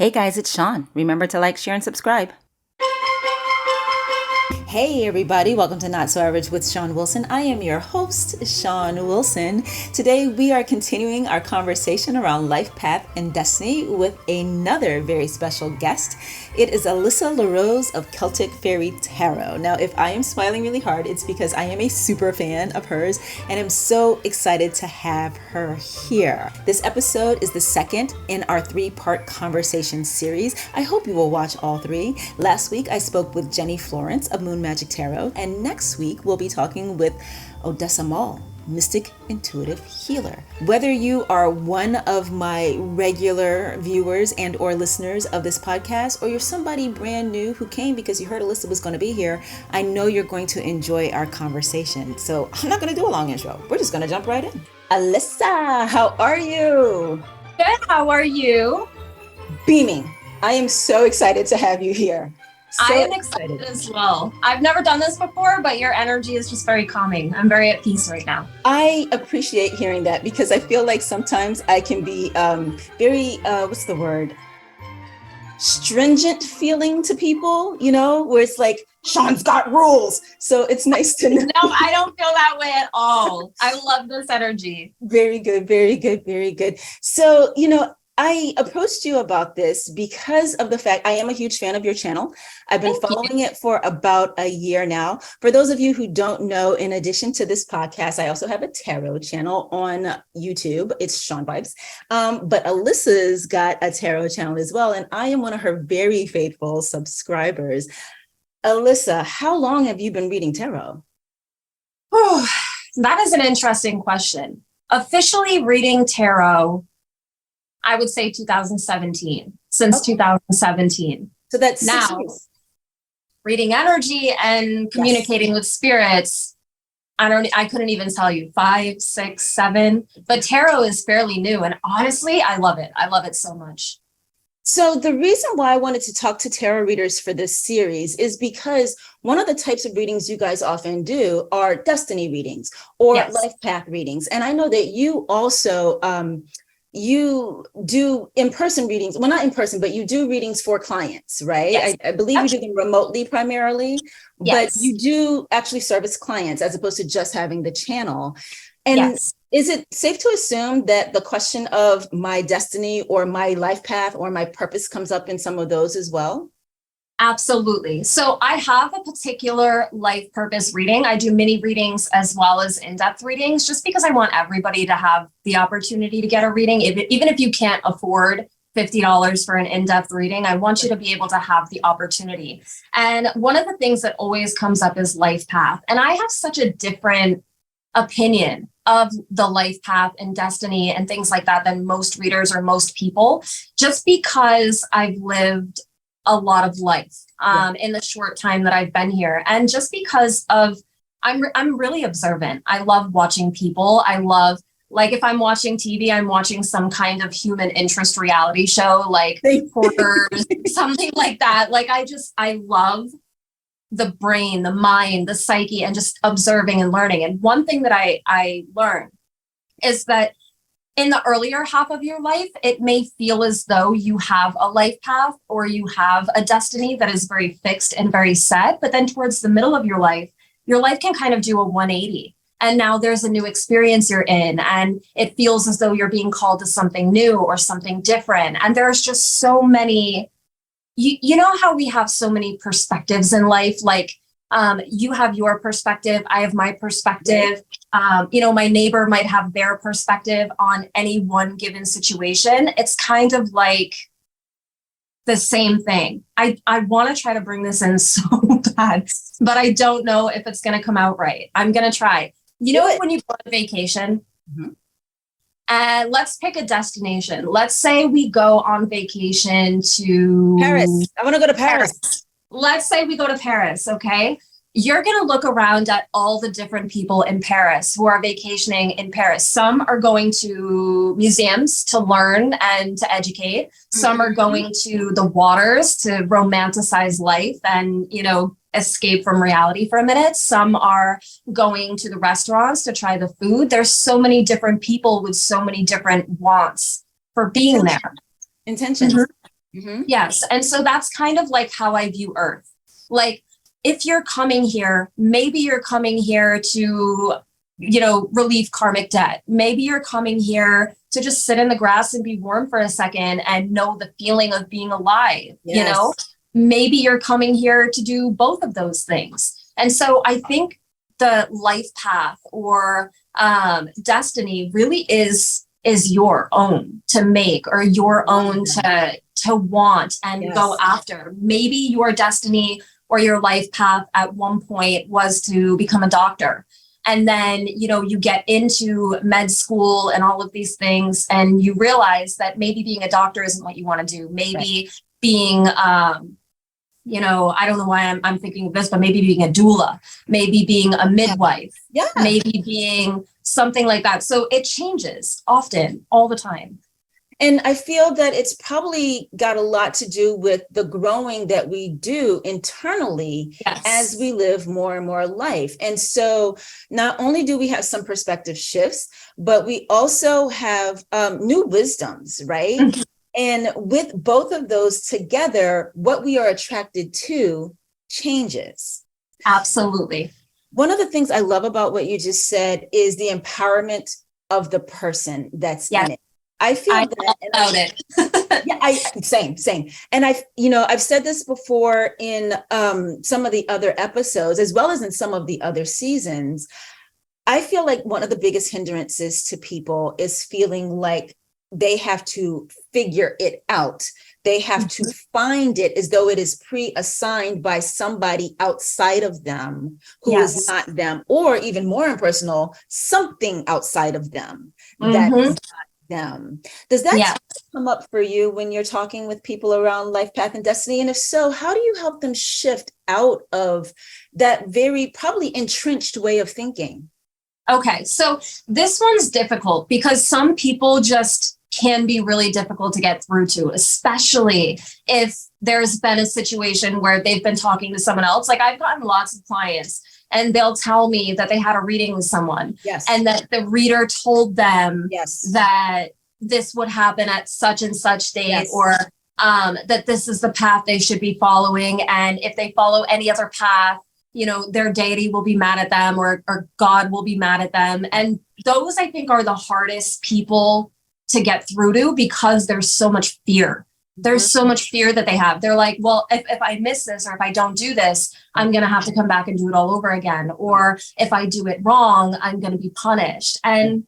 Hey guys, it's Shon. Remember to like, share, and subscribe. Hey everybody, welcome to Not So Average with Shon Wilson. I am your host, Shon Wilson. Today we are continuing our conversation around life path and destiny with another very special guest. It is Alyssa Larose of Celtic Fairy Tarot. Now, if I am smiling really hard, it's because I am a super fan of hers and I'm so excited to have her here. This episode is the second in our 3-part conversation series. I hope you will watch all 3. Last week I spoke with Jenny Florence of Moon Magic Tarot, and next week we'll be talking with 𝒂𝒊𝒏𝒈𝒔, Mystic Intuitive Healer. Whether you are one of my regular viewers and or listeners of this podcast, or you're somebody brand new who came because you heard Alyssa was going to be here, I know you're going to enjoy our conversation. So I'm not going to do a long intro. We're just going to jump right in. Alyssa, how are you? Good. How are you? Beaming. I am so excited to have you here. I am excited as well. I've never done this before, but your energy is just very calming. I'm very at peace right now. I appreciate hearing that because I feel like sometimes I can be very, stringent feeling to people, you know, where it's like, Shon's got rules. So it's nice to know. No, I don't feel that way at all. I love this energy. Very good, very good, very good. So, you know, I approached you about this because of the fact I am a huge fan of your channel. I've been following it for about a year now. For those of you who don't know, in addition to this podcast, I also have a tarot channel on YouTube. It's shonvibes. But Alyssa's got a tarot channel as well, and I am one of her very faithful subscribers. Alyssa, how long have you been reading tarot? Oh, that is an interesting question. Officially reading tarot, I would say 2017, since 2017. So that's now 6 years. Reading energy and communicating with spirits. I couldn't even tell you 5, 6, 7, but tarot is fairly new. And honestly, I love it. I love it so much. So the reason why I wanted to talk to tarot readers for this series is because one of the types of readings you guys often do are destiny readings or life path readings. And I know that you also, you do in-person readings. Well, not in person, but you do readings for clients, right? Yes. I believe you do them remotely primarily, but you do actually service clients as opposed to just having the channel. And is it safe to assume that the question of my destiny or my life path or my purpose comes up in some of those as well? Absolutely. So I have a particular life purpose reading. I do mini readings as well as in-depth readings, just because I want everybody to have the opportunity to get a reading. Even if you can't afford $50 for an in-depth reading, I want you to be able to have the opportunity. And one of the things that always comes up is life path. And I have such a different opinion of the life path and destiny and things like that than most readers or most people, just because I've lived a lot of life in the short time that I've been here. And just because of, I'm really observant. I love watching people. I love, like, if I'm watching TV, I'm watching some kind of human interest reality show, like Hoarders, something like that. Like, I love the brain, the mind, the psyche, and just observing and learning. And one thing that I learned is that in the earlier half of your life, it may feel as though you have a life path or you have a destiny that is very fixed and very set. But then towards the middle of your life can kind of do a 180. And now there's a new experience you're in, and it feels as though you're being called to something new or something different. And there's just so many, you know how we have so many perspectives in life, like you have your perspective, I have my perspective. My neighbor might have their perspective on any one given situation. It's kind of like the same thing. I want to try to bring this in so bad, but I don't know if it's going to come out right. I'm going to try. You know, when you go on vacation, and let's pick a destination. Let's say we go on vacation to Paris. I want to go to Paris. Let's say we go to Paris, okay? You're going to look around at all the different people in Paris who are vacationing in Paris. Some are going to museums to learn and to educate. Some are going to the waters to romanticize life and, escape from reality for a minute. Some are going to the restaurants to try the food. There's so many different people with so many different wants for being there. Intentions. Mm-hmm. Yes. And so that's kind of like how I view Earth. Like, if you're coming here, maybe you're coming here to, relieve karmic debt. Maybe you're coming here to just sit in the grass and be warm for a second and know the feeling of being alive. Yes. Maybe you're coming here to do both of those things. And so I think the life path or destiny really is your own to make, or your own to want and go after. Maybe your destiny or your life path at one point was to become a doctor. And then, you get into med school and all of these things, and you realize that maybe being a doctor isn't what you want to do. Maybe being, I don't know why I'm thinking of this, but maybe being a doula, maybe being a midwife, maybe being something like that. So it changes often, all the time. And I feel that it's probably got a lot to do with the growing that we do internally as we live more and more life. And so not only do we have some perspective shifts, but we also have new wisdoms, right? Mm-hmm. And with both of those together, what we are attracted to changes. Absolutely. One of the things I love about what you just said is the empowerment of the person that's in it. I feel that about it. Same. And I've said this before in some of the other episodes, as well as in some of the other seasons. I feel like one of the biggest hindrances to people is feeling like they have to figure it out. They have to find it as though it is pre-assigned by somebody outside of them who is not them, or even more impersonal, something outside of them that is not them. Does that come up for you when you're talking with people around life path and destiny? And if so, how do you help them shift out of that very probably entrenched way of thinking? Okay, so this one's difficult because some people just can be really difficult to get through to, especially if there's been a situation where they've been talking to someone else. Like, I've gotten lots of clients and they'll tell me that they had a reading with someone and that the reader told them that this would happen at such and such date, or that this is the path they should be following. And if they follow any other path, their deity will be mad at them, or God will be mad at them. And those, I think, are the hardest people to get through to, because there's so much fear. There's so much fear that they have. They're like, well, if I miss this, or if I don't do this, I'm going to have to come back and do it all over again. Or if I do it wrong, I'm going to be punished. And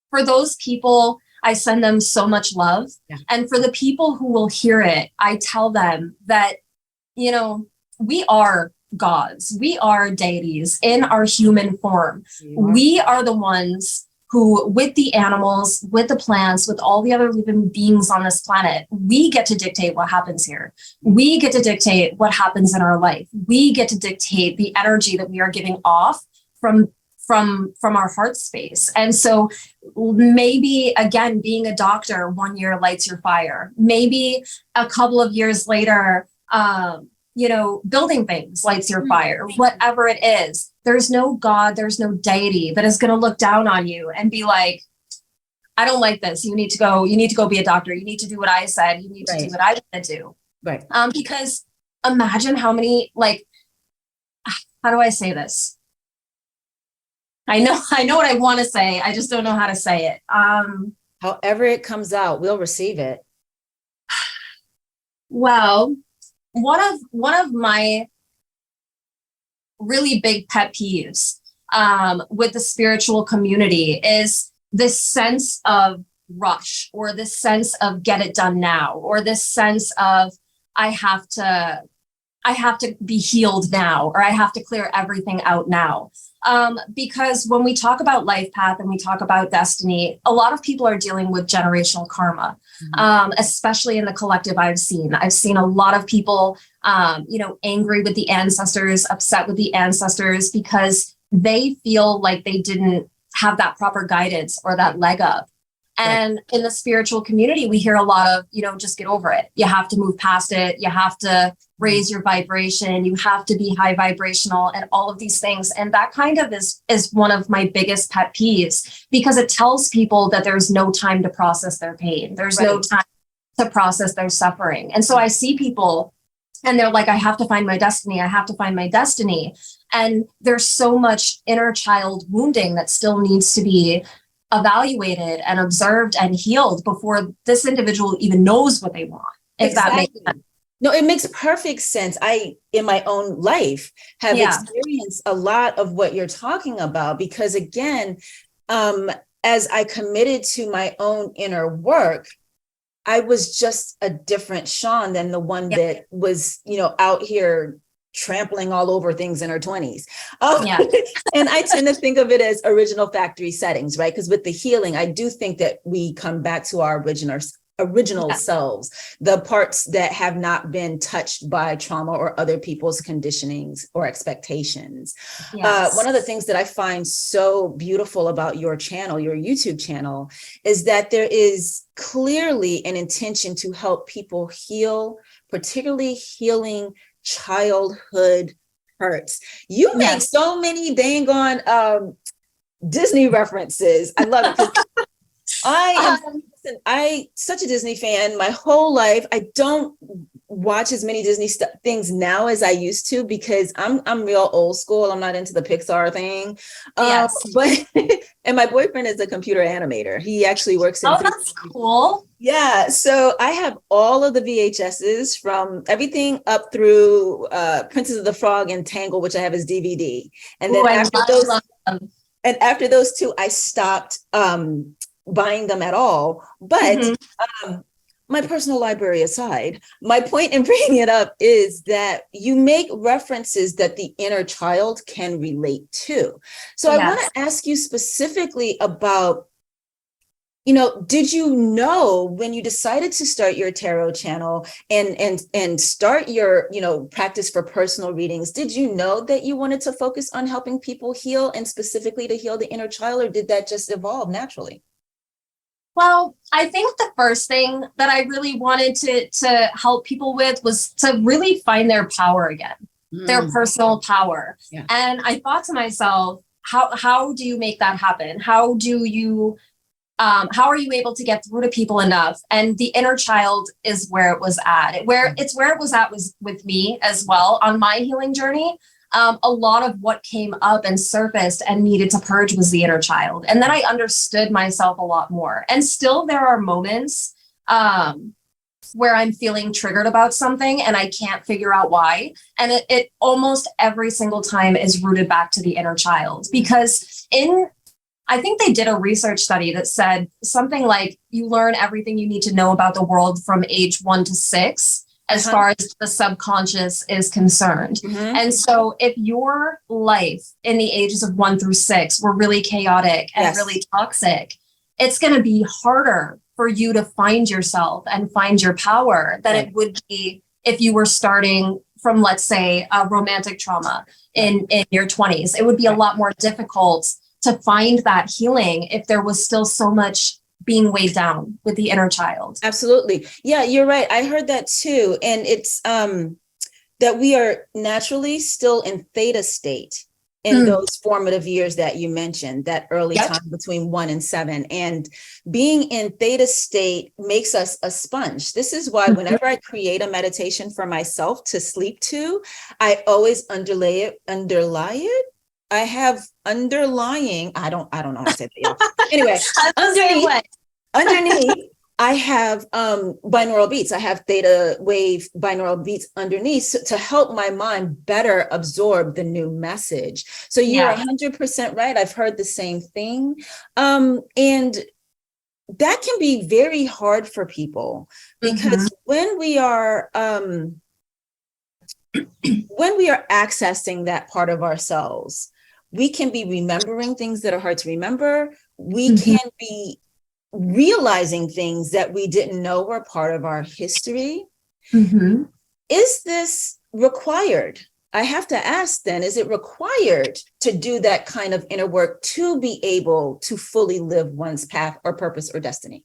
for those people, I send them so much love. And for the people who will hear it, I tell them that, we are gods. We are deities in our human form. We are the ones who, with the animals, with the plants, with all the other living beings on this planet, we get to dictate what happens here. We get to dictate what happens in our life. We get to dictate the energy that we are giving off from our heart space. And so maybe, again, being a doctor 1 year lights your fire. Maybe a couple of years later, building things lights your fire. Whatever it is, there's no God, there's no deity that is going to look down on you and be like, I don't like this. You need to go be a doctor. You need to do what I said. You need to do what I want to do. Right. Because imagine how many, how do I say this? I know what I want to say. I just don't know how to say it. However it comes out, we'll receive it. Well, one of my really big pet peeves with the spiritual community is this sense of rush, or this sense of get it done now, or this sense of I have to be healed now, or I have to clear everything out now. Because when we talk about life path and we talk about destiny, a lot of people are dealing with generational karma, especially in the collective. I've seen a lot of people, angry with the ancestors, upset with the ancestors, because they feel like they didn't have that proper guidance or that leg up. And in the spiritual community, we hear a lot of, just get over it. You have to move past it. You have to raise your vibration. You have to be high vibrational and all of these things. And that kind of is one of my biggest pet peeves, because it tells people that there's no time to process their pain. There's no time to process their suffering. And so I see people and they're like, I have to find my destiny. I have to find my destiny. And there's so much inner child wounding that still needs to be evaluated and observed and healed before this individual even knows what they want, if that makes sense. No, it makes perfect sense. I, in my own life, have experienced a lot of what you're talking about, because again, as I committed to my own inner work, I was just a different Shon than the one that was, you know, out here trampling all over things in her 20s. And I tend to think of it as original factory settings, right? Because with the healing, I do think that we come back to our original selves, the parts that have not been touched by trauma or other people's conditionings or expectations. One of the things that I find so beautiful about your channel, your YouTube channel, is that there is clearly an intention to help people heal, particularly healing childhood hurts. You make so many dang on Disney references. I love it. I'm such a Disney fan my whole life. I don't watch as many Disney things now as I used to, because I'm real old school. I'm not into the Pixar thing. But and my boyfriend is a computer animator. He actually works in that's cool. Yeah, so I have all of the VHSs from everything up through Princess of the Frog and Tangle, which I have as DVD. And then after those two, I stopped buying them at all. But my personal library aside, my point in bringing it up is that you make references that the inner child can relate to. So I want to ask you specifically about, you know, did you know when you decided to start your tarot channel and start your, you know, practice for personal readings, did you know that you wanted to focus on helping people heal, and specifically to heal the inner child, or did that just evolve naturally? Well, I think the first thing that I really wanted to help people with was to really find their power again, their personal power. And I thought to myself, how do you make that happen? How are you able to get through to people enough? And the inner child is where it was at. It's where it was at was with me as well on my healing journey. A lot of what came up and surfaced and needed to purge was the inner child. And then I understood myself a lot more. And still there are moments where I'm feeling triggered about something and I can't figure out why. And it almost every single time is rooted back to the inner child, because I think they did a research study that said something like you learn everything you need to know about the world from age 1 to 6. As far as the subconscious is concerned. And so if your life in the ages of 1 through 6 were really chaotic and really toxic, it's going to be harder for you to find yourself and find your power than it would be if you were starting from, let's say, a romantic trauma in your 20s. It would be a lot more difficult to find that healing if there was still so much being weighed down with the inner child. Absolutely. Yeah, you're right. I heard that too. And it's that we are naturally still in theta state in those formative years that you mentioned, that early time between 1 and 7. And being in theta state makes us a sponge. This is why whenever I create a meditation for myself to sleep to, I always underlie it. I have underlying, I don't know how to say that. Anyway, underneath, I have binaural beats. I have theta wave binaural beats underneath to help my mind better absorb the new message. So you're 100% right. I've heard the same thing. And that can be very hard for people, because when we are accessing that part of ourselves, we can be remembering things that are hard to remember. We can be realizing things that we didn't know were part of our history. Is this required? I have to ask then, is it required to do that kind of inner work to be able to fully live one's path or purpose or destiny?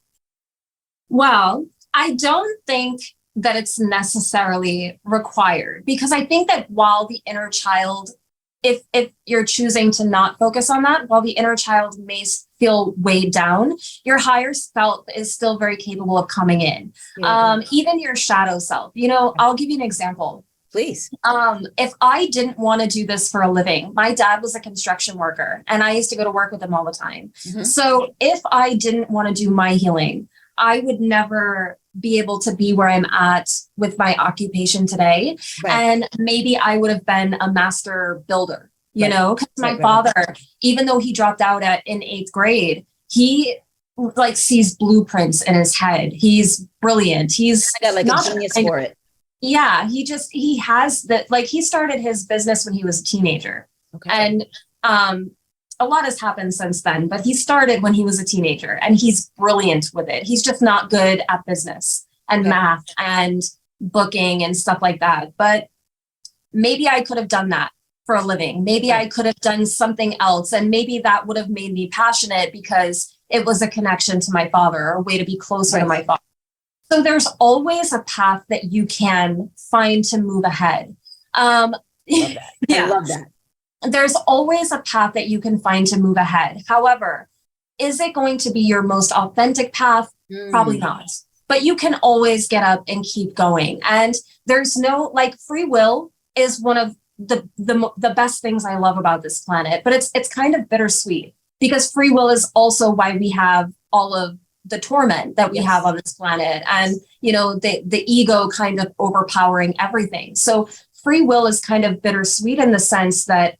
Well, I don't think that it's necessarily required, because I think that while the inner child if you're choosing to not focus on that, while the inner child may feel weighed down, your higher self is still very capable of coming in. Even your shadow self. You know, I'll give you an example. Please. If I didn't want to do this for a living, my dad was a construction worker and I used to go to work with him all the time. So if I didn't want to do my healing, I would never be able to be where I'm at with my occupation today. And maybe I would have been a master builder, you know, because my father, even though he dropped out in 8th grade, he like sees blueprints in his head. He's brilliant. He's got like a genius for it. Yeah, he has that, like he started his business when he was a teenager. And a lot has happened since then, but he started when he was a teenager and he's brilliant with it. He's just not good at business and math and booking and stuff like that. But maybe I could have done that for a living. Maybe I could have done something else. And maybe that would have made me passionate because it was a connection to my father, or a way to be closer to my father. So there's always a path that you can find to move ahead. I love that. There's always a path that you can find to move ahead. However, is it going to be your most authentic path? Probably not. But you can always get up and keep going. And there's no, like, free will is one of the best things I love about this planet. But it's kind of bittersweet, because free will is also why we have all of the torment that we have on this planet, and, you know, the ego kind of overpowering everything. So free will is kind of bittersweet in the sense that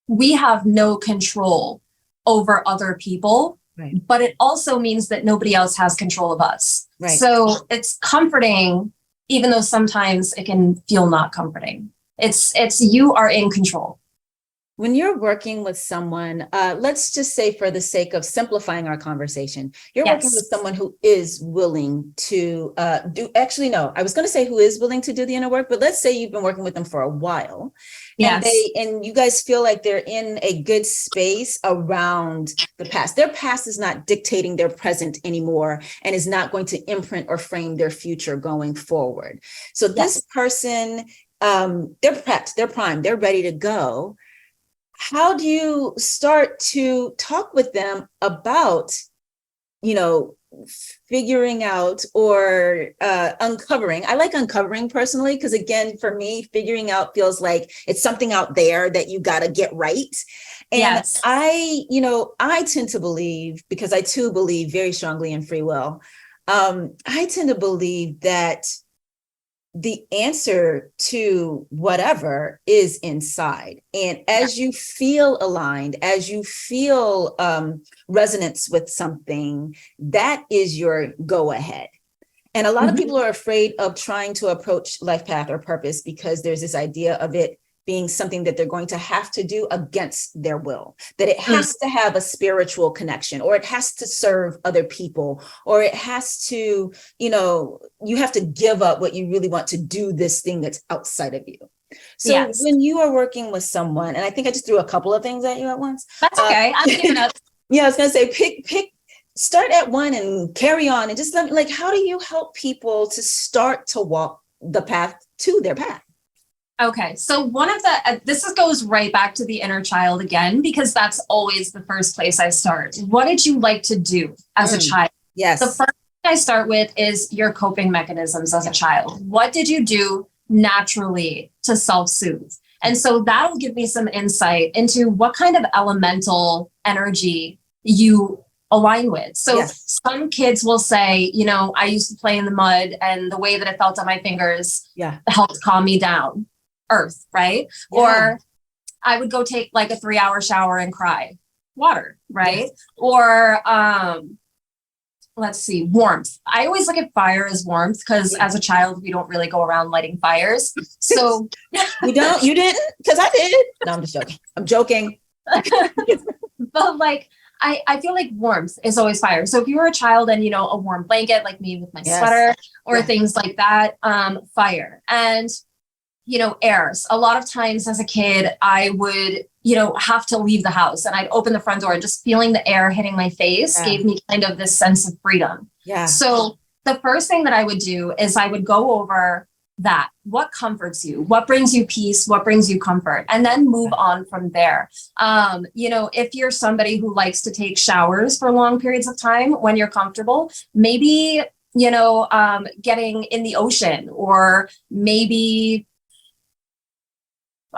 we have no control over other people, but it also means that nobody else has control of us. So it's comforting, even though sometimes it can feel not comforting. It's you are in control. When you're working with someone, let's just say, for the sake of simplifying our conversation, you're working with someone who is willing to I was going to say who is willing to do the inner work, but let's say you've been working with them for a while. And you guys feel like they're in a good space around the past. Their past is not dictating their present anymore and is not going to imprint or frame their future going forward. So this person, they're prepped, they're primed, they're ready to go. How do you start to talk with them about, you know, figuring out or uncovering? I like uncovering personally, because again, for me, figuring out feels like it's something out there that you got to get right. And I tend to believe, because I too believe very strongly in free will, I tend to believe that the answer to whatever is inside. And as you feel aligned, as you feel resonance with something, that is your go ahead. And a lot of people are afraid of trying to approach life path or purpose because there's this idea of it being something that they're going to have to do against their will, that it has to have a spiritual connection, or it has to serve other people, or it has to, you know, you have to give up what you really want to do this thing that's outside of you. So when you are working with someone, and I think I just threw a couple of things at you at once. That's okay. I'm giving up. I was going to say, start at one and carry on, and just like, how do you help people to start to walk the path to their path? Okay, so one of the, goes right back to the inner child again, because that's always the first place I start. What did you like to do as a child? Yes. The first thing I start with is your coping mechanisms as a child. What did you do naturally to self-soothe? And so that'll give me some insight into what kind of elemental energy you align with. So some kids will say, you know, I used to play in the mud and the way that it felt on my fingers helped calm me down. Earth, right? Or I would go take like a 3-hour shower and cry. Water, right? Or let's see, warmth. I always look at fire as warmth, because as a child, we don't really go around lighting fires. So you didn't? Because I did. No, I'm just joking. I'm joking. But like, I feel like warmth is always fire. So if you were a child and, you know, a warm blanket, like me with my sweater or things like that, fire. And you know, airs. A lot of times as a kid, I would, you know, have to leave the house and I'd open the front door, and just feeling the air hitting my face gave me kind of this sense of freedom. So the first thing that I would do is I would go over that. What comforts you? What brings you peace? What brings you comfort? And then move on from there. You know, if you're somebody who likes to take showers for long periods of time when you're comfortable, maybe, you know, getting in the ocean, or maybe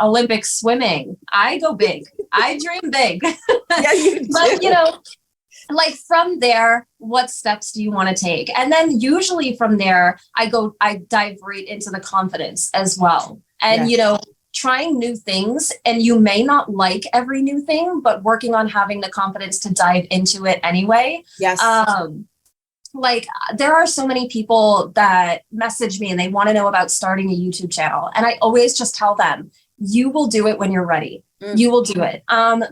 Olympic swimming. I go big. I dream big. Yeah, you do. But, you know, like from there, what steps do you want to take? And then usually from there, I dive right into the confidence as well. And, you know, trying new things, and you may not like every new thing, but working on having the confidence to dive into it anyway. Yes. Like there are so many people that message me and they want to know about starting a YouTube channel. And I always just tell them, you will do it when you're ready. You will do it.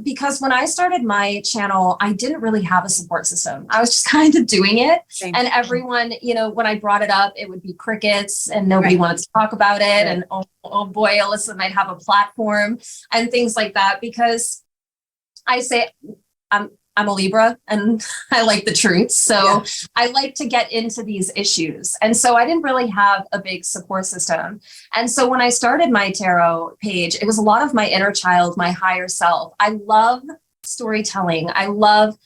Because when I started my channel, I didn't really have a support system. I was just kind of doing it. Same. And everyone, you know, when I brought it up, it would be crickets and nobody wanted to talk about it. And oh boy, Alyssa might have a platform and things like that, because I say, I'm a Libra and I like the truth. So I like to get into these issues. And so I didn't really have a big support system. And so when I started my tarot page, it was a lot of my inner child, my higher self. I love storytelling. I love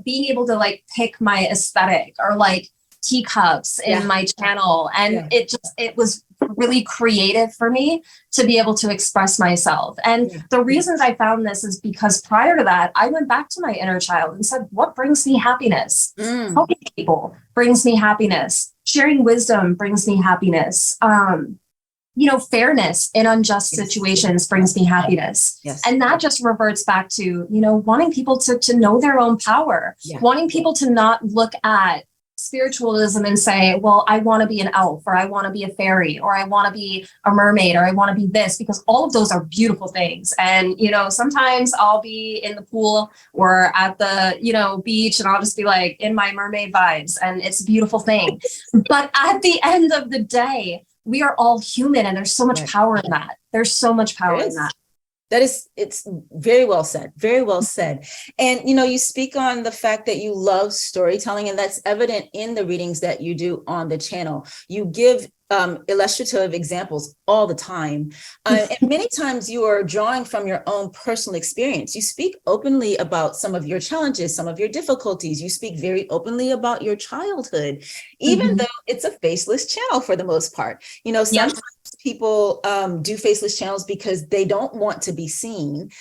being able to like pick my aesthetic or like teacups in my channel. And it was really creative for me to be able to express myself. And the reasons I found this is because prior to that, I went back to my inner child and said, what brings me happiness? Helping people brings me happiness. Sharing wisdom brings me happiness. You know, fairness in unjust situations brings me happiness. And that just reverts back to, you know, wanting people to know their own power, wanting people to not look at spiritualism and say, well, I want to be an elf, or I want to be a fairy, or I want to be a mermaid, or I want to be this, because all of those are beautiful things. And, you know, sometimes I'll be in the pool or at the, you know, beach, and I'll just be like in my mermaid vibes, and it's a beautiful thing. But at the end of the day, we are all human, and there's so much power in that. There's so much power in that. It's very well said, very well said. And, you know, you speak on the fact that you love storytelling, and that's evident in the readings that you do on the channel. You give illustrative examples all the time. And many times you are drawing from your own personal experience. You speak openly about some of your challenges, some of your difficulties. You speak very openly about your childhood, even though it's a faceless channel for the most part. You know, sometimes people do faceless channels because they don't want to be seen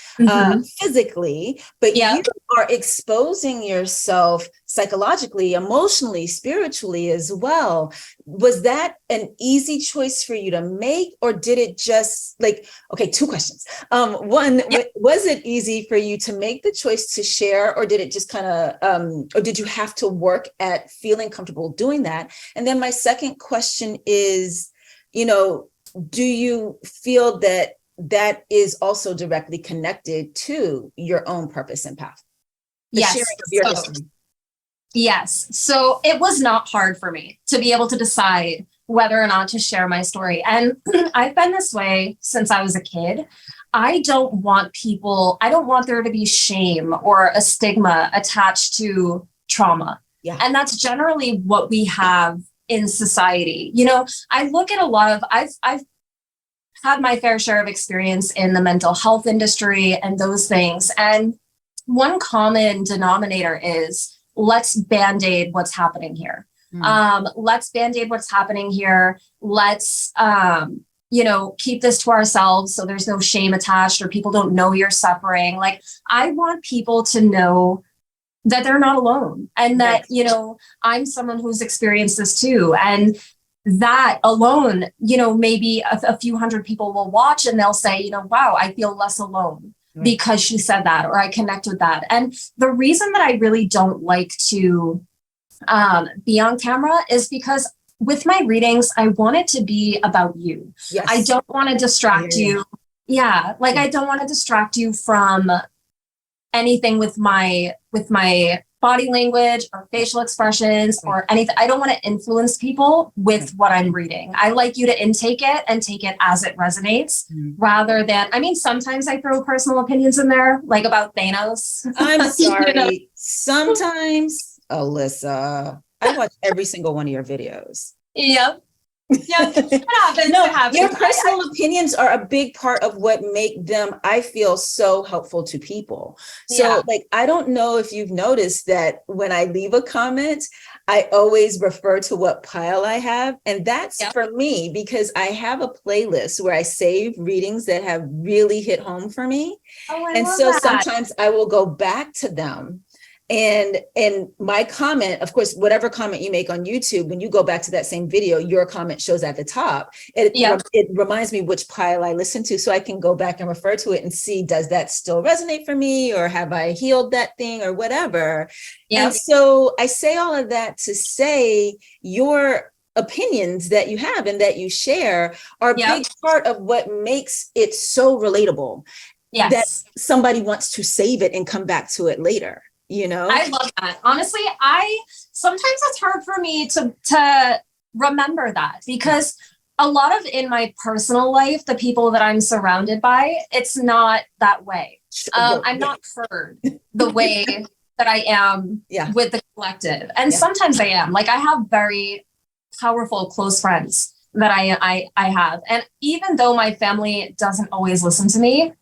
physically, but you are exposing yourself psychologically, emotionally, spiritually as well. Was that an easy choice for you to make, or did it just like, okay, two questions. One, was it easy for you to make the choice to share, or did it just kind of, or did you have to work at feeling comfortable doing that? And then my second question is, you know, do you feel that that is also directly connected to your own purpose and path? The sharing of your history. Yes. So it was not hard for me to be able to decide whether or not to share my story. And I've been this way since I was a kid. I don't want there to be shame or a stigma attached to trauma. And that's generally what we have in society. You know, I look at a lot of, I've had my fair share of experience in the mental health industry and those things. And one common denominator is, let's band-aid what's happening here. Let's band-aid what's happening here. Let's, you know, keep this to ourselves so there's no shame attached, or people don't know you're suffering. Like, I want people to know that they're not alone, and that, you know, I'm someone who's experienced this too. And that alone, you know, maybe a few hundred people will watch and they'll say, you know, wow, I feel less alone because she said that, or I connect with that. And the reason that I really don't like to be on camera is because with my readings, I want it to be about you. I don't want to distract you. Like I don't want to distract you from anything with my body language or facial expressions or anything. I don't want to influence people with what I'm reading. I like you to intake it and take it as it resonates rather than, I mean, sometimes I throw personal opinions in there, like about Thanos. I'm sorry. You know? Sometimes, Alyssa, I watch every single one of your videos. Yep. Yeah, it happens. No, It happens. your personal opinions are a big part of what make them, I feel, so helpful to people. So like, I don't know if you've noticed that when I leave a comment, I always refer to what pile I have. And that's for me, because I have a playlist where I save readings that have really hit home for me. Oh, I And love so that. sometimes I will go back to them. And my comment, of course, whatever comment you make on YouTube, when you go back to that same video, your comment shows at the top. It reminds me which pile I listen to, so I can go back and refer to it and see, does that still resonate for me, or have I healed that thing, or whatever. And so I say all of that to say your opinions that you have and that you share are a big part of what makes it so relatable. That somebody wants to save it and come back to it later. You know, I love that. Honestly, sometimes it's hard for me to remember that, because a lot of in my personal life, the people that I'm surrounded by, it's not that way. I'm not heard the way that I am with the collective. And sometimes I am. Like, I have very powerful, close friends that I have. And even though my family doesn't always listen to me,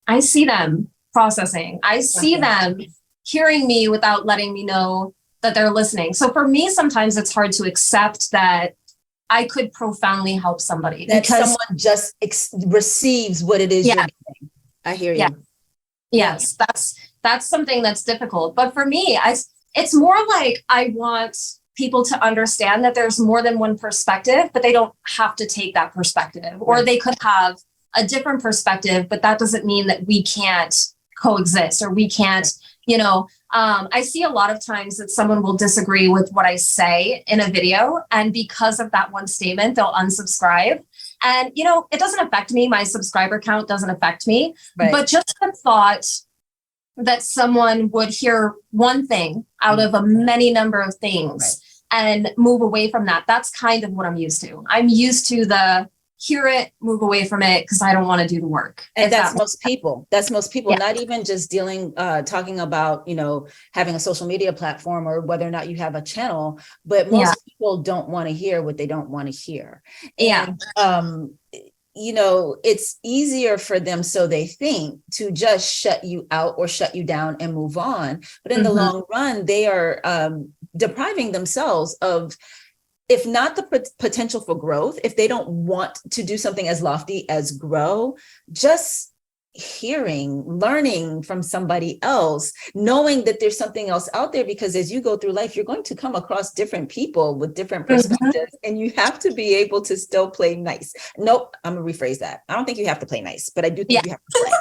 I see them processing. I see them hearing me without letting me know that they're listening. So for me, sometimes it's hard to accept that I could profoundly help somebody. That someone just receives what it is you're giving. I hear you. Yes, that's something that's difficult. But for me, it's more like I want people to understand that there's more than one perspective, but they don't have to take that perspective. Or they could have a different perspective, but that doesn't mean that we can't coexist, or we can't, you know, I see a lot of times that someone will disagree with what I say in a video, and because of that one statement, they'll unsubscribe. And, you know, it doesn't affect me. My subscriber count doesn't affect me, but just the thought that someone would hear one thing out of a many number of things and move away from that. That's kind of what I'm used to. I'm used to the hear it, move away from it, because I don't want to do the work. And that's most people. That's most people, not even just talking about, you know, having a social media platform or whether or not you have a channel, but most people don't want to hear what they don't want to hear. And, you know, it's easier for them, so they think, to just shut you out or shut you down and move on. But in the long run, they are depriving themselves of, if not the potential for growth, if they don't want to do something as lofty as grow, just hearing, learning from somebody else, knowing that there's something else out there, because as you go through life, you're going to come across different people with different perspectives, and you have to be able to still play nice. Nope, I'm gonna rephrase that. I don't think you have to play nice, but I do think you have to play.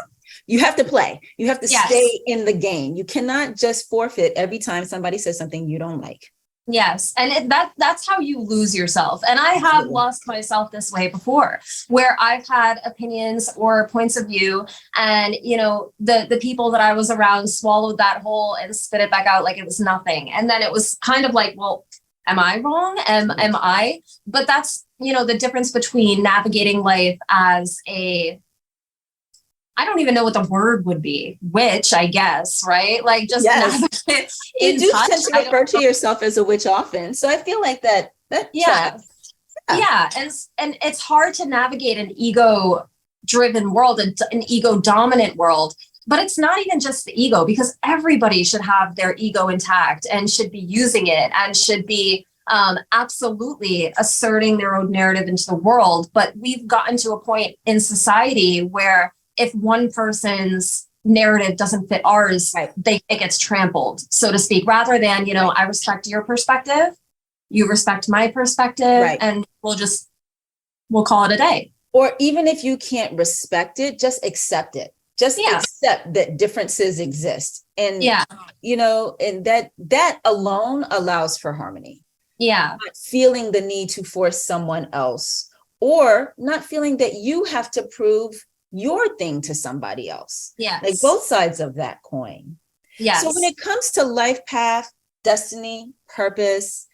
You have to play. You have to stay in the game. You cannot just forfeit every time somebody says something you don't like. Yes. And that's how you lose yourself. And I have lost myself this way before, where I've had opinions or points of view, and, you know, the people that I was around swallowed that whole and spit it back out like it was nothing. And then it was kind of like, well, am I wrong? Am I? But that's, you know, the difference between navigating life as I don't even know what the word would be, witch, I guess, right? Like, just you do tend to refer to yourself as a witch often. So I feel like that tracks. And it's hard to navigate an ego-driven world, an ego-dominant world. But it's not even just the ego, because everybody should have their ego intact and should be using it and should be absolutely asserting their own narrative into the world. But we've gotten to a point in society where if one person's narrative doesn't fit ours, it gets trampled, so to speak, rather than, you know, I respect your perspective, you respect my perspective, and we'll call it a day. Or even if you can't respect it, just accept it. Just accept that differences exist. And, you know, and that alone allows for harmony. Not feeling the need to force someone else, or not feeling that you have to prove your thing to somebody else. Like, both sides of that coin. So when it comes to life path, destiny, purpose,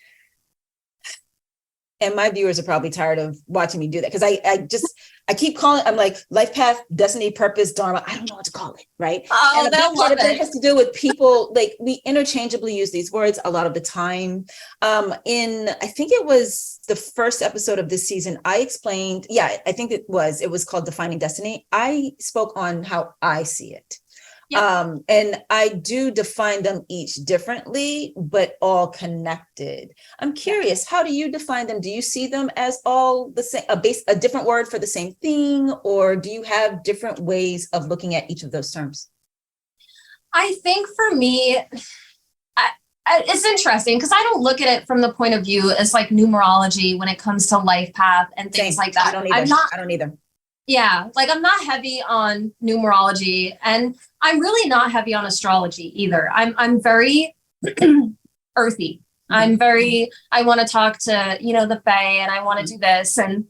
And my viewers are probably tired of watching me do that because I keep calling. I'm like life path, destiny, purpose, dharma. I don't know what to call it, right? Oh, And a big part of it has to do with people. Like we interchangeably use these words a lot of the time. I think it was the first episode of this season, I explained. Yeah, I think it was called Defining Destiny. I spoke on how I see it. Yep. And I do define them each differently, but all connected. I'm curious, how do you define them? Do you see them as all the same, a different word for the same thing, or do you have different ways of looking at each of those terms? I think for me, it's interesting because I don't look at it from the point of view as like numerology when it comes to life path and things like that. I don't either. Yeah, like I'm not heavy on numerology, and I'm really not heavy on astrology either. I'm very earthy. Mm-hmm. I want to talk to, the Fae, and I want to do this, and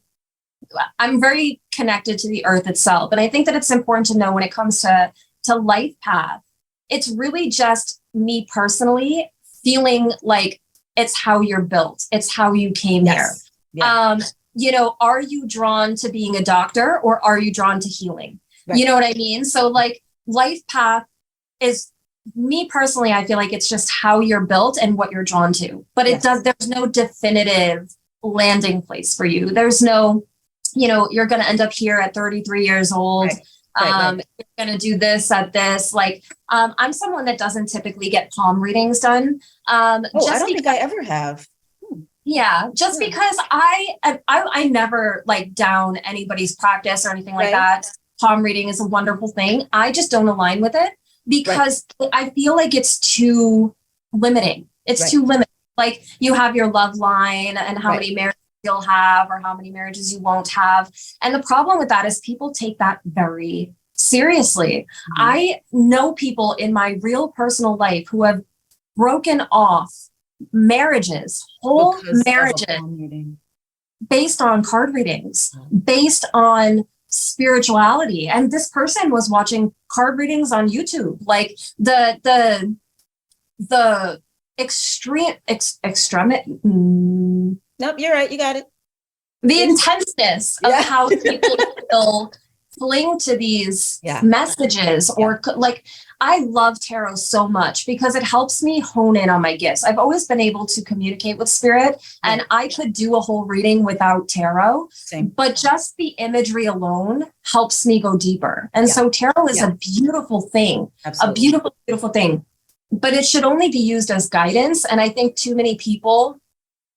I'm very connected to the earth itself. And I think that it's important to know when it comes to life path, it's really just me personally feeling like it's how you're built. It's how you came here. Yeah. Are you drawn to being a doctor or are you drawn to healing? Right. You know what I mean? So like life path is, me personally, I feel like it's just how you're built and what you're drawn to, but there's no definitive landing place for you. There's no, you're going to end up here at 33 years old. Right. You're going to do this at this. Like, I'm someone that doesn't typically get palm readings done. I don't think I ever have. Yeah, just because I never like down anybody's practice or anything like that. Palm reading is a wonderful thing. I just don't align with it because I feel like it's too limiting. It's too limiting. Like you have your love line and how many marriages you'll have or how many marriages you won't have. And the problem with that is people take that very seriously. Mm-hmm. I know people in my real personal life who have broken off marriages, whole marriages, based on card readings, based on spirituality. And this person was watching card readings on YouTube, like the extremity. Nope, you're right. You got it. The intenseness of how people will cling to these messages or like, I love tarot so much because it helps me hone in on my gifts. I've always been able to communicate with spirit and I could do a whole reading without tarot, but just the imagery alone helps me go deeper. And so tarot is a beautiful thing, a beautiful, beautiful thing, but it should only be used as guidance. And I think too many people,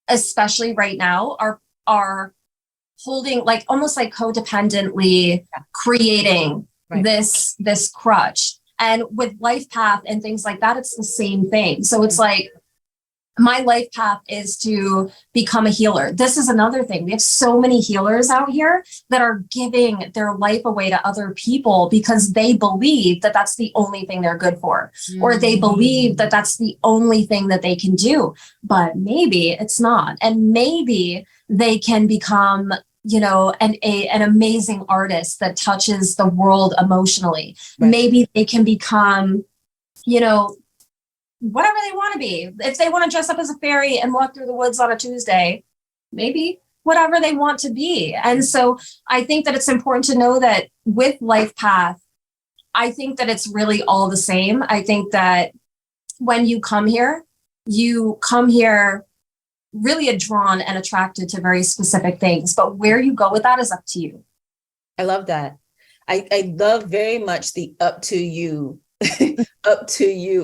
especially right now, are holding like almost like codependently creating this crutch. And with life path and things like that, it's the same thing. So it's like my life path is to become a healer. This is another thing. We have so many healers out here that are giving their life away to other people because they believe that that's the only thing they're good for, or they believe that that's the only thing that they can do. But maybe it's not. And maybe they can become an amazing artist that touches the world emotionally. Maybe they can become, whatever they want to be. If they want to dress up as a fairy and walk through the woods on a Tuesday, maybe whatever they want to be. And so I think that it's important to know that with life path, I think that it's really all the same. I think that when you come here really drawn and attracted to very specific things, but where you go with that is up to you. I love that. I love very much the up to you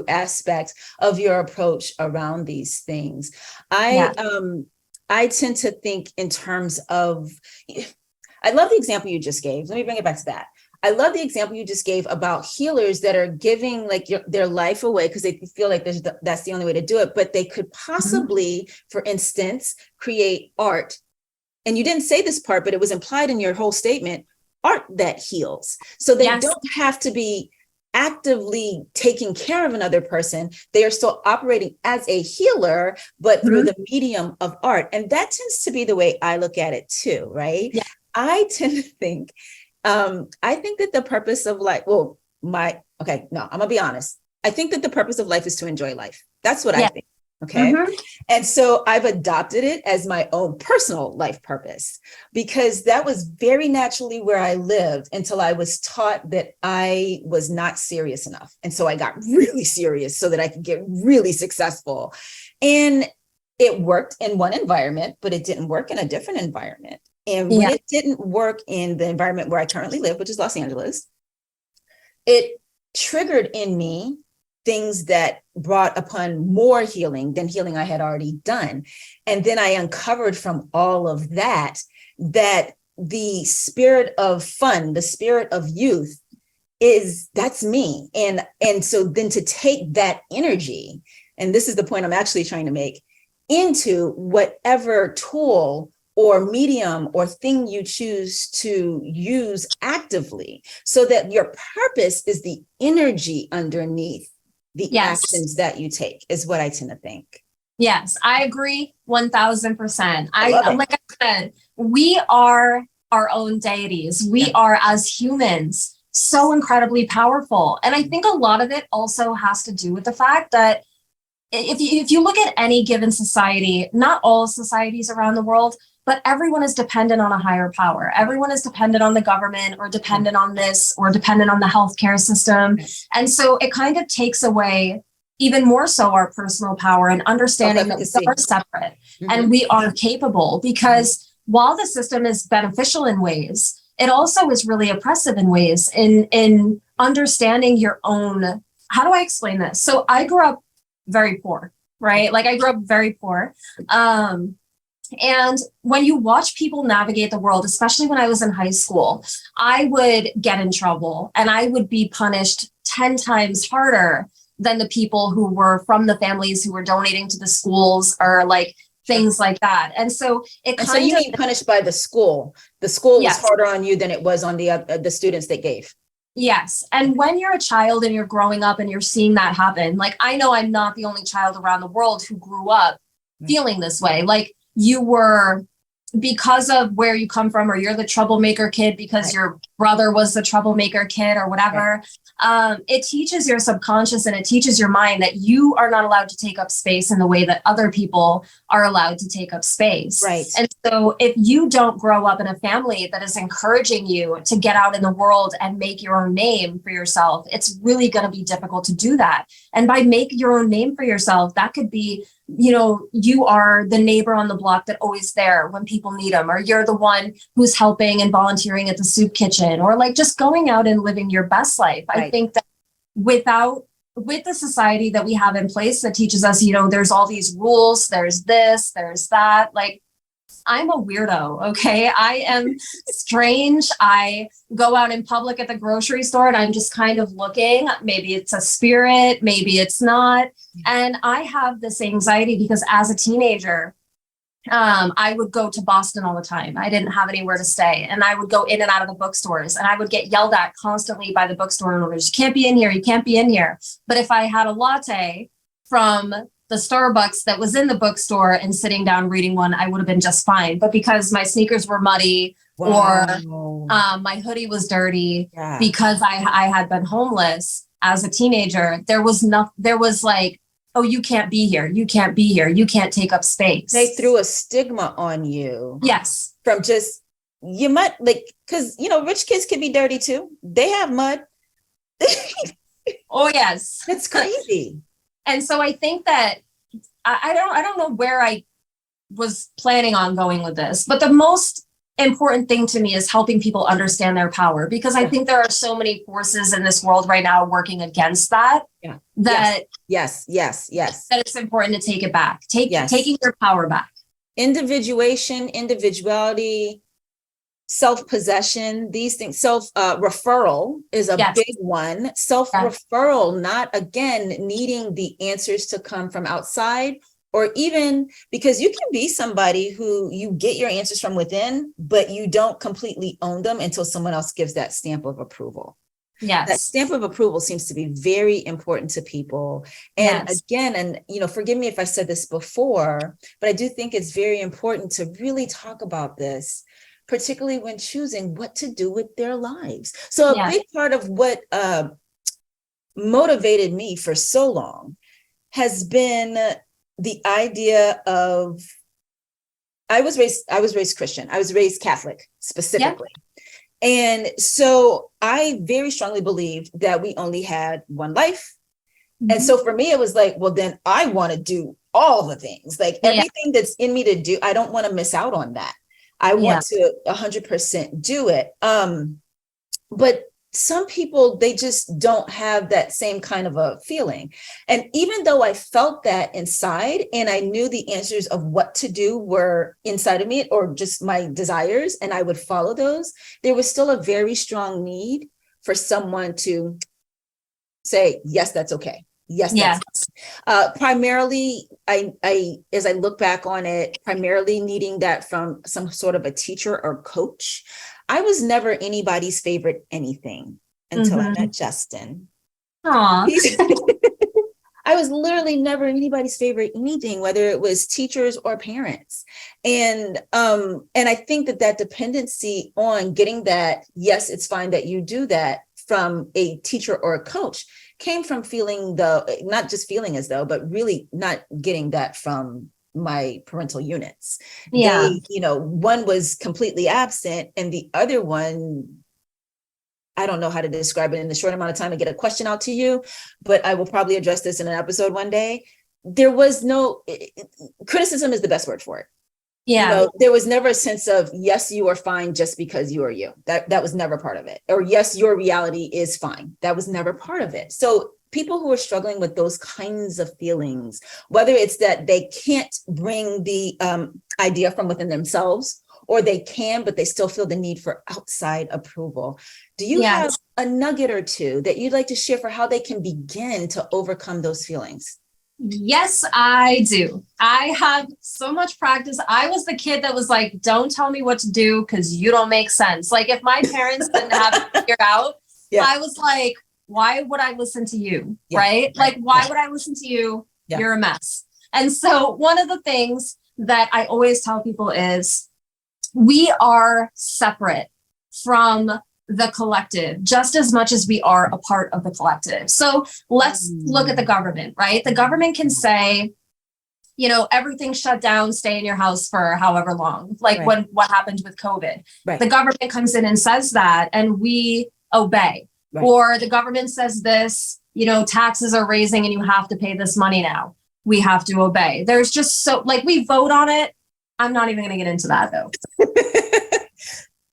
aspect of your approach around these things. I tend to think in terms of, I love the example you just gave. Let me bring it back to that. I love the example you just gave about healers that are giving like their life away because they feel like that's the only way to do it. But they could possibly, for instance, create art. And you didn't say this part, but it was implied in your whole statement, art that heals. So they don't have to be actively taking care of another person. They are still operating as a healer, but through the medium of art. And that tends to be the way I look at it too, right? Yeah. I tend to think that the purpose of life, I'm gonna be honest. I think that the purpose of life is to enjoy life. That's what I think. Okay. And so I've adopted it as my own personal life purpose, because that was very naturally where I lived until I was taught that I was not serious enough. And so I got really serious so that I could get really successful. And it worked in one environment, but it didn't work in a different environment. And when it didn't work in the environment where I currently live, which is Los Angeles, it triggered in me things that brought upon more healing than healing I had already done. And then I uncovered from all of that, that the spirit of fun, the spirit of youth that's me. And so then to take that energy, and this is the point I'm actually trying to make, into whatever tool or medium or thing you choose to use actively, so that your purpose is the energy underneath the actions that you take, is what I tend to think. Yes, I agree 1000%. Like I said, we are our own deities. We are, as humans, so incredibly powerful. And I think a lot of it also has to do with the fact that if you look at any given society, not all societies around the world, but everyone is dependent on a higher power. Everyone is dependent on the government, or dependent on this, or dependent on the healthcare system. And so it kind of takes away even more so our personal power and understanding that we are separate and we are capable, because while the system is beneficial in ways, it also is really oppressive in ways in understanding your own. How do I explain this? So I grew up very poor, right? Like I grew up very poor. And when you watch people navigate the world, especially when I was in high school, I would get in trouble and I would be punished 10 times harder than the people who were from the families who were donating to the schools, or like things like that. And so so you mean punished by the school. The school was harder on you than it was on the students that gave. Yes. And when you're a child and you're growing up and you're seeing that happen, like I know I'm not the only child around the world who grew up feeling this way. Like you were, because of where you come from, or you're the troublemaker kid because your brother was the troublemaker kid or whatever. It teaches your subconscious and it teaches your mind that you are not allowed to take up space in the way that other people are allowed to take up space. Right. And so if you don't grow up in a family that is encouraging you to get out in the world and make your own name for yourself, it's really going to be difficult to do that. And by make your own name for yourself, that could be, you know, you are the neighbor on the block that always there when people need them, or you're the one who's helping and volunteering at the soup kitchen, or like just going out and living your best life. Right. I think that with the society that we have in place that teaches us, you know, there's all these rules, there's this, there's that, like I'm a weirdo. Okay. I am strange. I go out in public at the grocery store and I'm just kind of looking, maybe it's a spirit, maybe it's not. And I have this anxiety because as a teenager, I would go to Boston all the time. I didn't have anywhere to stay. And I would go in and out of the bookstores and I would get yelled at constantly by the bookstore owners. You can't be in here. You can't be in here. But if I had a latte from the Starbucks that was in the bookstore and sitting down reading one, I would have been just fine. But because my sneakers were muddy or my hoodie was dirty because I had been homeless as a teenager, there was like, oh, you can't be here. You can't be here. You can't take up space. They threw a stigma on you. Yes. From just, you might like, because, you know, rich kids can be dirty too. They have mud. Oh, yes. It's crazy. And so I think that I don't know where I was planning on going with this, but the most important thing to me is helping people understand their power, because I think there are so many forces in this world right now working against that. Yeah. That yes. That it's important to take it back. Taking your power back. Individuation, individuality, self-possession, these things, referral is a big one. Self-referral, not again needing the answers to come from outside, or even because you can be somebody who you get your answers from within, but you don't completely own them until someone else gives that stamp of approval. Yes. That stamp of approval seems to be very important to people. And again, and you know, forgive me if I said this before, but I do think it's very important to really talk about this, particularly when choosing what to do with their lives. So a big part of what motivated me for so long has been the idea of, I was raised Christian. I was raised Catholic specifically. Yeah. And so I very strongly believed that we only had one life. Mm-hmm. And so for me, it was like, well, then I want to do all the things, like everything that's in me to do. I don't want to miss out on that. I want to 100% do it. But some people, they just don't have that same kind of a feeling. And even though I felt that inside and I knew the answers of what to do were inside of me or just my desires, and I would follow those, there was still a very strong need for someone to say, yes, that's okay. Yes. Primarily, I, as I look back on it, primarily needing that from some sort of a teacher or coach. I was never anybody's favorite anything until I met Justin. Aww. I was literally never anybody's favorite anything, whether it was teachers or parents. And I think that dependency on getting that, yes, it's fine that you do that from a teacher or a coach came from feeling not just feeling as though, but really not getting that from my parental units. Yeah. One was completely absent and the other one, I don't know how to describe it in the short amount of time to get a question out to you, but I will probably address this in an episode one day. There was no criticism is the best word for it. Yeah. There was never a sense of, yes, you are fine just because you are you. That was never part of it. Or yes, your reality is fine. That was never part of it. So people who are struggling with those kinds of feelings, whether it's that they can't bring the idea from within themselves, or they can, but they still feel the need for outside approval. Do you have a nugget or two that you'd like to share for how they can begin to overcome those feelings? Yes, I do. I have so much practice. I was the kid that was like, don't tell me what to do because you don't make sense. Like if my parents didn't have it figured out, I was like, why would I listen to you? Right? Like, why would I listen to you? You're a mess. And so one of the things that I always tell people is we are separate from the collective just as much as we are a part of the collective. So let's look at the government, right? The government can say, everything shut down, stay in your house for however long, like what happened with COVID. Right. The government comes in and says that, and we obey. Right. Or the government says this, taxes are raising and you have to pay this money now. We have to obey. There's just we vote on it. I'm not even going to get into that though.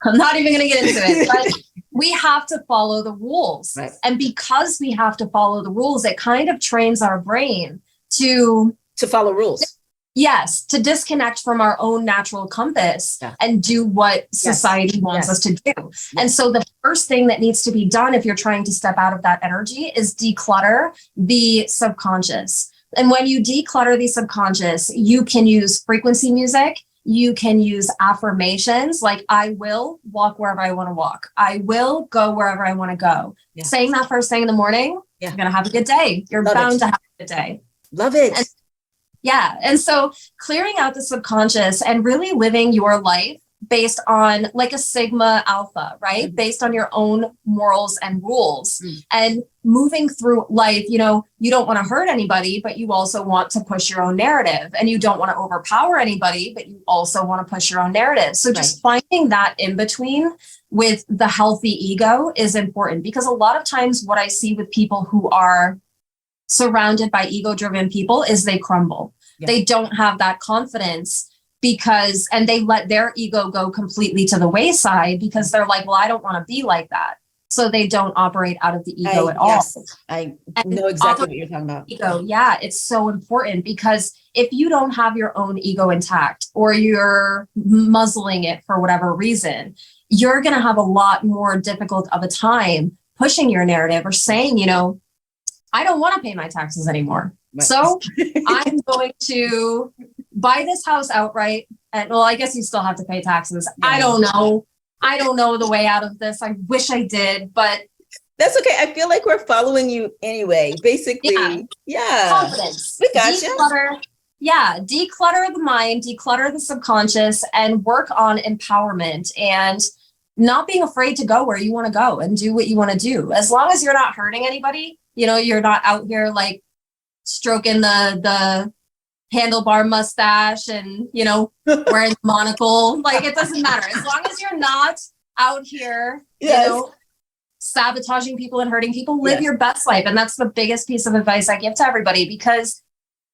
I'm not even going to get into it, but we have to follow the rules. Right. And because we have to follow the rules, it kind of trains our brain to follow rules. Yes, to disconnect from our own natural compass and do what society wants us to do. Yes. And so the first thing that needs to be done if you're trying to step out of that energy is declutter the subconscious. And when you declutter the subconscious, you can use frequency music. You can use affirmations like, I will walk wherever I want to walk. I will go wherever I want to go. Yeah. Saying that first thing in the morning, you're going to have a good day. You're bound to have a good day. Love it. And so clearing out the subconscious and really living your life based on like a sigma alpha, right? Mm-hmm. Based on your own morals and rules and moving through life, you don't want to hurt anybody, but you also want to push your own narrative, and you don't want to overpower anybody, but you also want to push your own narrative. So just finding that in between with the healthy ego is important, because a lot of times what I see with people who are surrounded by ego-driven people is they crumble. Yeah. They don't have that confidence and they let their ego go completely to the wayside because they're like, well, I don't want to be like that. So they don't operate out of the ego at all. Yes, I know exactly what you're talking about. Ego, it's so important, because if you don't have your own ego intact or you're muzzling it for whatever reason, you're going to have a lot more difficult of a time pushing your narrative or saying, I don't want to pay my taxes anymore. Right. So I'm going to buy this house outright. And I guess you still have to pay taxes. Yeah. I don't know. I don't know the way out of this. I wish I did, but that's okay. I feel like we're following you anyway, basically. Yeah. Confidence. We got you. Declutter the mind, declutter the subconscious, and work on empowerment and not being afraid to go where you want to go and do what you want to do. As long as you're not hurting anybody, you're not out here like stroking the handlebar mustache and, you know, wearing the monocle. Like, it doesn't matter. As long as you're not out here, Yes. you know, sabotaging people and hurting people, live your best life. And that's the biggest piece of advice I give to everybody, because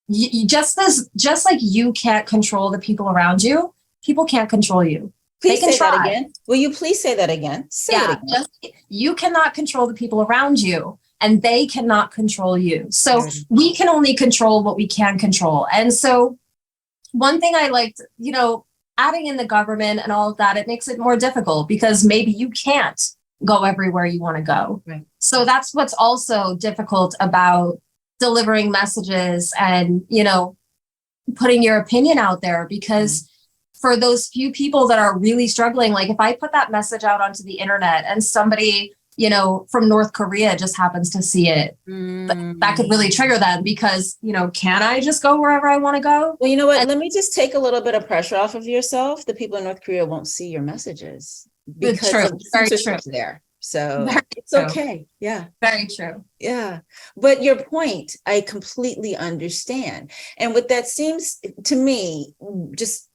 you just like you can't control the people around you, people can't control you. Please say that again. Will you please say that again? Say it again. You cannot control the people around you, and they cannot control you. So we can only control what we can control. And so one thing I liked, you know, adding in the government and all of that, it makes it more difficult because maybe you can't go everywhere you want to go. Right. So that's what's also difficult about delivering messages and, you know, putting your opinion out there, because for those few people that are really struggling, like if I put that message out onto the internet and somebody, you know, from North Korea just happens to see it, that could really trigger them because, you know, can I just go wherever I want to go? Well, you know what? Let me just take a little bit of pressure off of yourself. The people in North Korea won't see your messages because of censorship there. So it's okay. Yeah. Very true. Yeah. But your point, I completely understand. And what that seems to me, just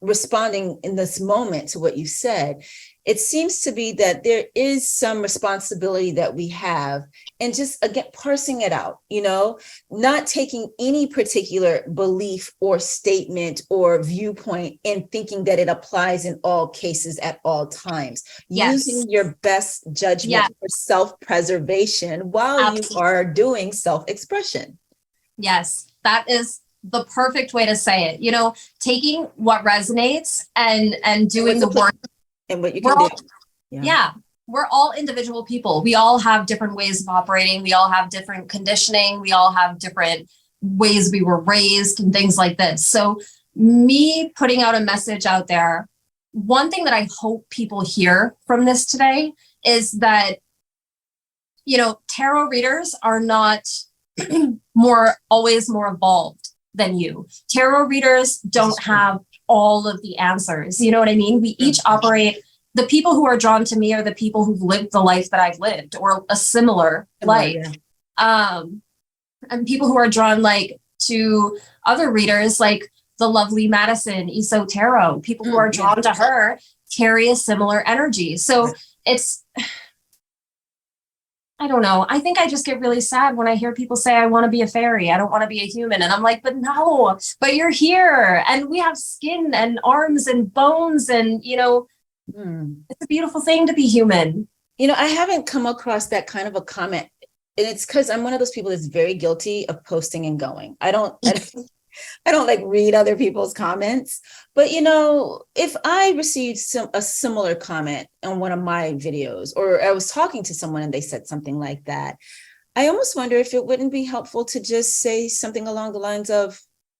responding in this moment to what you said, it seems to be that there is some responsibility that we have, and just again parsing it out, you know, not taking any particular belief or statement or viewpoint and thinking that it applies in all cases at all times. Using your best judgment for self-preservation while you are doing self-expression. Yes, that is the perfect way to say it. You know, taking what resonates and doing the work. And what you can do. We're all individual people. We all have different ways of operating. We all have different conditioning. We all have different ways we were raised and things like this. So me putting out a message out there, one thing that I hope people hear from this today is that, you know, tarot readers are not always more evolved than you. Tarot readers don't have all of the answers. You know what I mean? We each operate, the people who are drawn to me are the people who've lived the life that I've lived or a similar life. And people who are drawn like to other readers, like the lovely Madison Iso Tarot, people who are drawn to her carry a similar energy. So it's, I don't know. I think I just get really sad when I hear people say, I want to be a fairy. I don't want to be a human. And I'm like, but no, but you're here and we have skin and arms and bones and, you know, it's a beautiful thing to be human. You know, I haven't come across that kind of a comment. And it's because I'm one of those people that's very guilty of posting and going. I don't like read other people's comments, but you know, if I received a similar comment on one of my videos, or I was talking to someone and they said something like that, I almost wonder if it wouldn't be helpful to just say something along the lines of,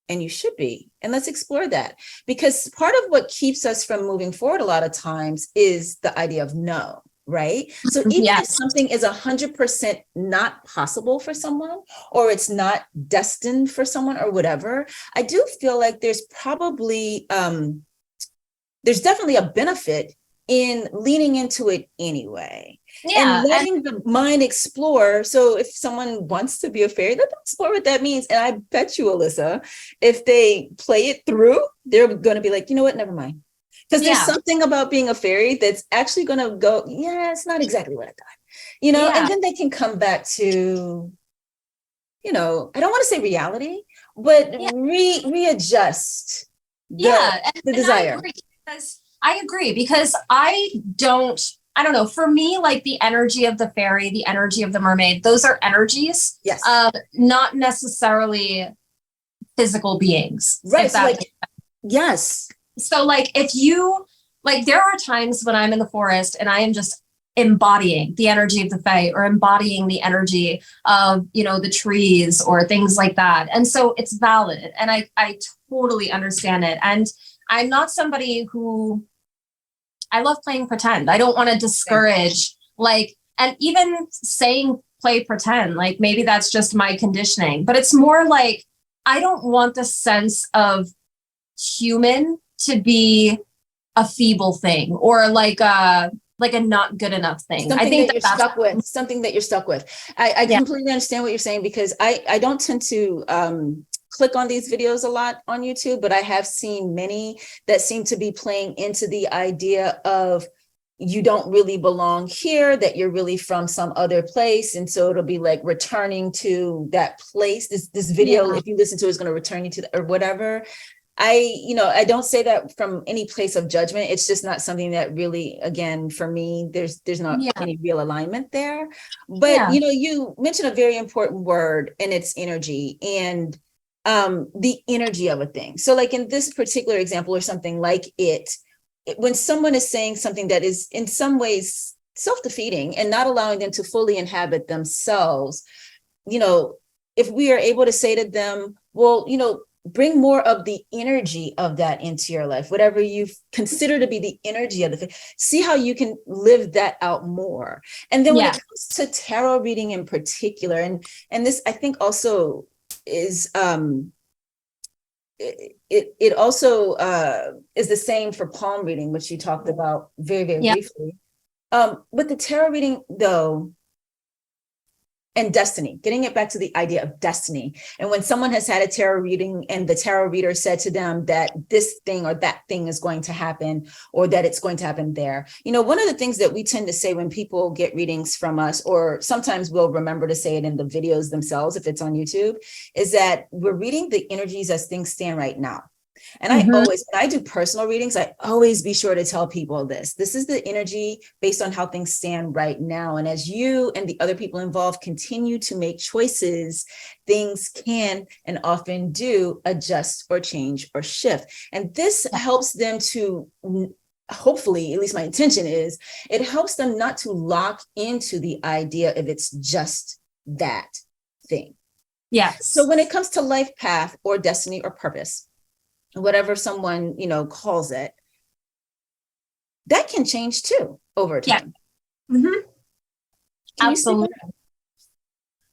and you should be, and let's explore that. Because part of what keeps us from moving forward a lot of times is the idea of no. Right. So even if something is 100% not possible for someone, or it's not destined for someone or whatever, I do feel like there's probably there's definitely a benefit in leaning into it anyway. And letting the mind explore. So if someone wants to be a fairy, let them explore what that means. And I bet you, Alyssa, if they play it through, they're going to be like, you know what, never mind. Because there's something about being a fairy that's actually going to go, it's not exactly what I thought, you know, and then they can come back to, you know, I don't want to say reality, but readjust the desire. I agree because I don't know, for me, like the energy of the fairy, the energy of the mermaid, those are energies, not necessarily physical beings. Right. So So like if you, like there are times when I'm in the forest and I am just embodying the energy of the fae or embodying the energy of, you know, the trees or things like that. And so it's valid. And I totally understand it. And I'm not somebody who, I love playing pretend. I don't want to discourage like, and even saying play pretend, like maybe that's just my conditioning, but it's more like, I don't want the sense of human to be a feeble thing or like a not good enough thing. Something I think that you're stuck with. Something that you're stuck with. I completely understand what you're saying because I don't tend to click on these videos a lot on YouTube, but I have seen many that seem to be playing into the idea of you don't really belong here, that you're really from some other place. And so it'll be like returning to that place. This video, if you listen to it, is going to return you to or whatever. I don't say that from any place of judgment. It's just not something that really, again, for me, there's not any real alignment there. But, you mentioned a very important word, and it's energy, and the energy of a thing. So like in this particular example or something like when someone is saying something that is in some ways self-defeating and not allowing them to fully inhabit themselves, if we are able to say to them, well, bring more of the energy of that into your life, whatever you consider to be the energy of the thing, see how you can live that out more. And then when it comes to tarot reading in particular, and this, I think also is, it also is the same for palm reading, which you talked about very, very briefly. With the tarot reading though, and destiny, getting it back to the idea of destiny. And when someone has had a tarot reading and the tarot reader said to them that this thing or that thing is going to happen, or that it's going to happen there. One of the things that we tend to say when people get readings from us, or sometimes we'll remember to say it in the videos themselves, if it's on YouTube, is that we're reading the energies as things stand right now. And when I do personal readings, I always be sure to tell people this is the energy based on how things stand right now. And as you and the other people involved continue to make choices, things can and often do adjust or change or shift. And this helps them to, hopefully, at least my intention is, it helps them not to lock into the idea of it's just that thing. Yes. So when it comes to life path or destiny or purpose, whatever someone, calls it, that can change too over time. Absolutely.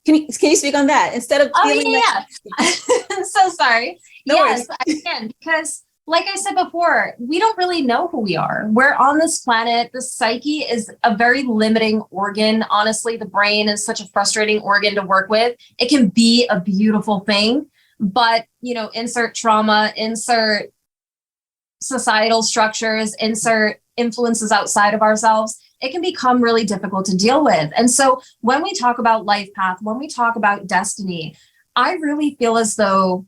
Can you speak on that instead of feeling I'm so sorry. No yes, worries. I can, because like I said before, we don't really know who we are. We're on this planet. The psyche is a very limiting organ. Honestly, the brain is such a frustrating organ to work with. It can be a beautiful thing, but, insert trauma, insert societal structures, insert influences outside of ourselves, it can become really difficult to deal with. And so when we talk about life path, when we talk about destiny, I really feel as though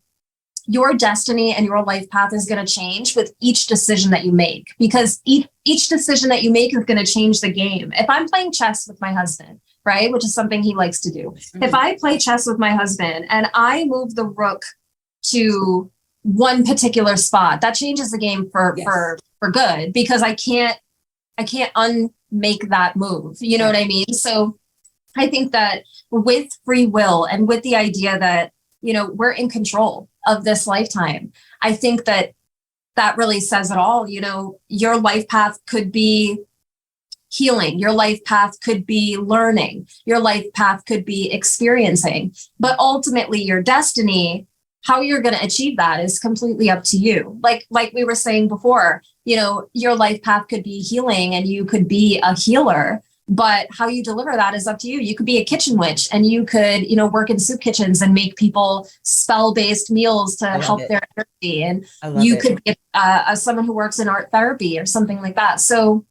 your destiny and your life path is going to change with each decision that you make, because each decision that you make is going to change the game. If I'm playing chess with my husband, right, which is something he likes to do. If I play chess with my husband and I move the rook to one particular spot, that changes the game for good, because I can't unmake that move. You know what I mean? So I think that with free will and with the idea that, we're in control of this lifetime, I think that really says it all. Your life path could be healing. Your life path could be learning. Your life path could be experiencing. But ultimately, your destiny, how you're going to achieve that, is completely up to you. Like we were saying before, your life path could be healing and you could be a healer, but how you deliver that is up to you. You could be a kitchen witch and you could, work in soup kitchens and make people spell-based meals to help their energy. And you could be someone who works in art therapy or something like that. So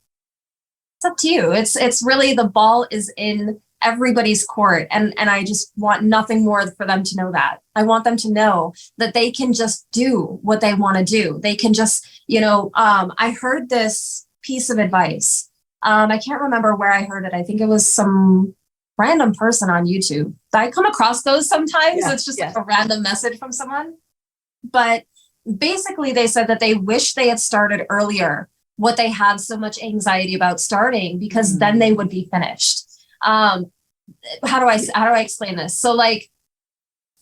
it's up to you. It's really, the ball is in everybody's court. And I just want nothing more for them to know that. I want them to know that they can just do what they want to do. They can just, I heard this piece of advice. I can't remember where I heard it. I think it was some random person on YouTube. I come across those sometimes. It's just like a random message from someone. But basically they said that they wish they had started earlier what they had so much anxiety about starting, because then they would be finished. How do I explain this? So like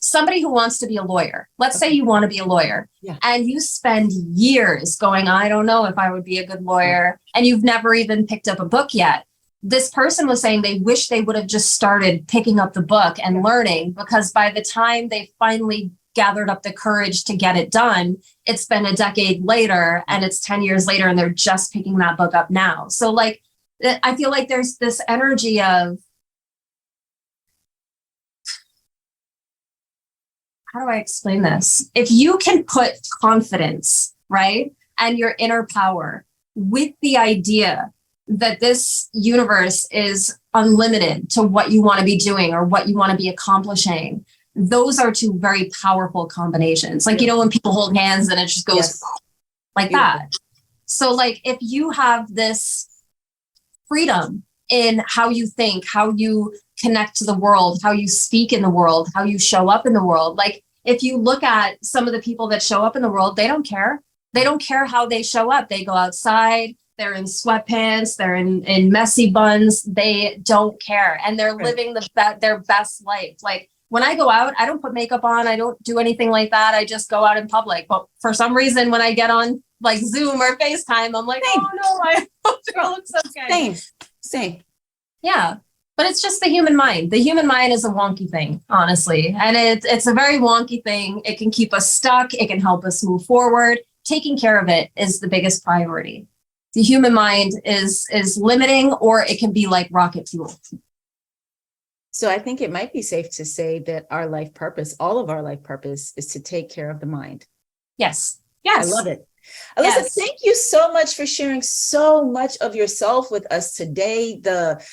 somebody who wants to be a lawyer, let's say you want to be a lawyer and you spend years going, I don't know if I would be a good lawyer. And you've never even picked up a book yet. This person was saying they wish they would have just started picking up the book and learning, because by the time they finally gathered up the courage to get it done, it's been a decade later and it's 10 years later and they're just picking that book up now. So like, I feel like there's this energy of, how do I explain this? If you can put confidence, right, and your inner power with the idea that this universe is unlimited to what you want to be doing or what you want to be accomplishing, those are two very powerful combinations. Like, you know, when people hold hands and it just goes like that. So like, if you have this freedom in how you think, how you connect to the world, how you speak in the world, how you show up in the world. Like, if you look at some of the people that show up in the world, they don't care. They don't care how they show up. They go outside, they're in sweatpants, they're in messy buns. They don't care. And they're living their best life. Like, when I go out, I don't put makeup on. I don't do anything like that. I just go out in public. But for some reason, when I get on like Zoom or FaceTime, I'm like, oh no, I hope it looks okay. Same. Yeah. But it's just the human mind. The human mind is a wonky thing, honestly. And it's a very wonky thing. It can keep us stuck. It can help us move forward. Taking care of it is the biggest priority. The human mind is limiting, or it can be like rocket fuel. So I think it might be safe to say that our life purpose, all of our life purpose, is to take care of the mind. Yes. I love it. Alyssa, thank you so much for sharing so much of yourself with us today. The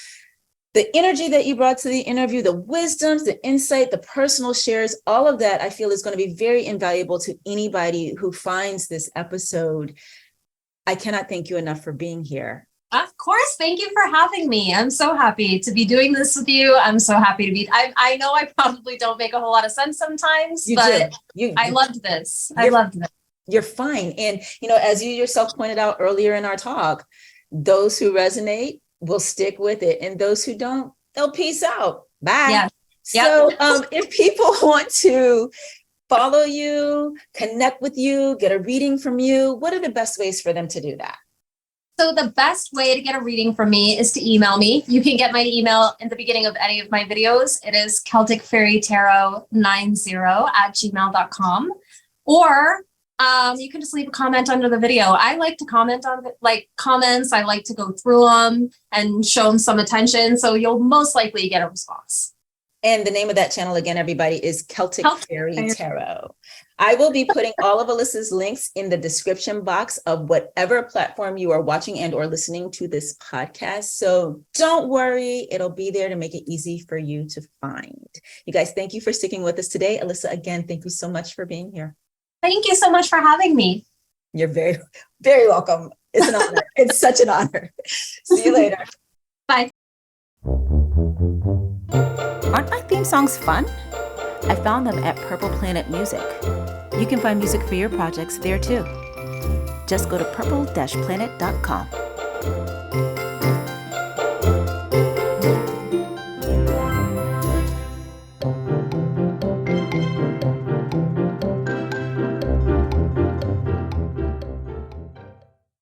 energy that you brought to the interview, the wisdoms, the insight, the personal shares, all of that I feel is going to be very invaluable to anybody who finds this episode. I cannot thank you enough for being here. Of course. Thank you for having me. I'm so happy to be doing this with you. I'm so happy to be, I know I probably don't make a whole lot of sense sometimes, but I loved this. I loved this. You're fine. And, you know, as you yourself pointed out earlier in our talk, those who resonate will stick with it. And those who don't, they'll peace out. Bye. Yeah. So if people want to follow you, connect with you, get a reading from you, what are the best ways for them to do that? So the best way to get a reading from me is to email me. You can get my email in the beginning of any of my videos. It is celticfairytarot90@gmail.com. Or you can just leave a comment under the video. I like to comment on comments. I like to go through them and show them some attention. So you'll most likely get a response. And the name of that channel again, everybody, is Celtic Fairy Tarot. I will be putting all of Alyssa's links in the description box of whatever platform you are watching and or listening to this podcast. So don't worry, it'll be there to make it easy for you to find. You guys, thank you for sticking with us today. Alyssa, again, thank you so much for being here. Thank you so much for having me. You're very, very welcome. It's an honor. It's such an honor. See you later. Bye. Aren't my theme songs fun? I found them at Purple Planet Music. You can find music for your projects there too. Just go to purple-planet.com.